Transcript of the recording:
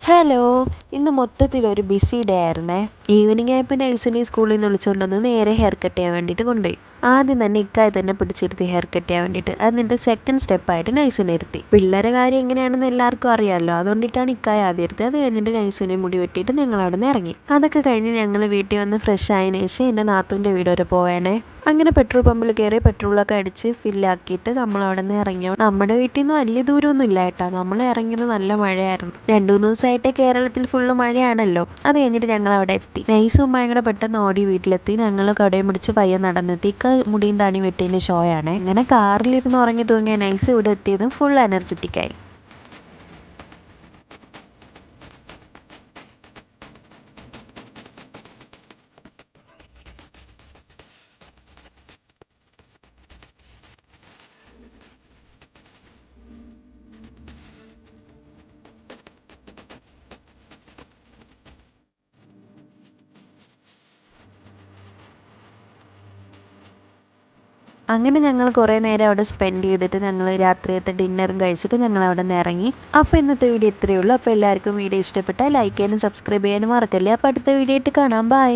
Hello, ഇന്ന് മൊത്തത്തിലൊരു BC day ആയിരുന്നേ. ഈവനിങ് ആയപ്പോൾ നൈസിനെ സ്കൂളിൽ നിന്ന് വിളിച്ചുകൊണ്ടുവന്ന് നേരെ ഹെയർ കട്ട് ചെയ്യാൻ വേണ്ടിയിട്ട് കൊണ്ടുപോയി. ആദ്യം തന്നെ ഇക്കായി തന്നെ പിടിച്ചിരുത്തി ഹെയർ കട്ട് ചെയ്യാൻ വേണ്ടിയിട്ട്. എന്നിട്ട് സെക്കൻഡ് സ്റ്റെപ്പായിട്ട് നൈസിനെ ഇരുത്തി. പിള്ളേരെ കാര്യം എങ്ങനെയാണെന്ന് എല്ലാവർക്കും അറിയാമല്ലോ, അതുകൊണ്ടിട്ടാണ് ഇക്കായി ആദ്യം ഇരുത്തി. അത് കഴിഞ്ഞിട്ട് നൈസിനെ മുടി വെട്ടിയിട്ട് ഞങ്ങൾ അവിടെ നിന്ന് ഇറങ്ങി. അതൊക്കെ കഴിഞ്ഞ് ഞങ്ങൾ വീട്ടിൽ വന്ന് ഫ്രഷ് ആയതിനു ശേഷം എൻ്റെ നാത്തൂൻ്റെ വീട് വരെ പോവേണേ. അങ്ങനെ പെട്രോൾ പമ്പിൽ കയറി പെട്രോളൊക്കെ അടിച്ച് ഫില്ലാക്കിയിട്ട് നമ്മൾ അവിടെ നിന്ന് ഇറങ്ങി. നമ്മുടെ വീട്ടിൽ നിന്ന് വലിയ ദൂരമൊന്നും ഇല്ല കേട്ടോ. നമ്മൾ ഇറങ്ങിയത് നല്ല മഴയായിരുന്നു. 2-3 ദിവസമായിട്ട് കേരളത്തിൽ ഫുള്ള് മഴയാണല്ലോ. അത് കഴിഞ്ഞിട്ട് ഞങ്ങൾ അവിടെ എത്തി. നൈസും ഭയങ്കര പെട്ടെന്ന് ഓടി വീട്ടിലെത്തി. ഞങ്ങൾ കടയും പിടിച്ച് പയ്യെ നടന്നെത്തി. മുടിയും താടി വെട്ടിയതിൻ്റെ ഷോ ആണേ. അങ്ങനെ കാറിലിരുന്ന് ഉറങ്ങി തൂങ്ങിയ നൈസ് ഇവിടെ എത്തിയതും ഫുൾ എനർജറ്റിക്കായി. അങ്ങനെ ഞങ്ങൾ കുറേ നേരം അവിടെ സ്പെൻഡ് ചെയ്തിട്ട് ഞങ്ങൾ രാത്രിയത്തെ ഡിന്നറും കഴിച്ചിട്ട് ഞങ്ങൾ അവിടെ നിന്ന് ഇറങ്ങി. അപ്പോൾ ഇന്നത്തെ വീഡിയോ ഇത്രയേ ഉള്ളൂ. അപ്പോൾ എല്ലാവർക്കും വീഡിയോ ഇഷ്ടപ്പെട്ടാൽ ലൈക്ക് ചെയ്യാനും സബ്സ്ക്രൈബ് ചെയ്യാനും മറക്കല്ലേ. അപ്പോൾ അടുത്ത വീഡിയോ ആയിട്ട് കാണാം. ബൈ.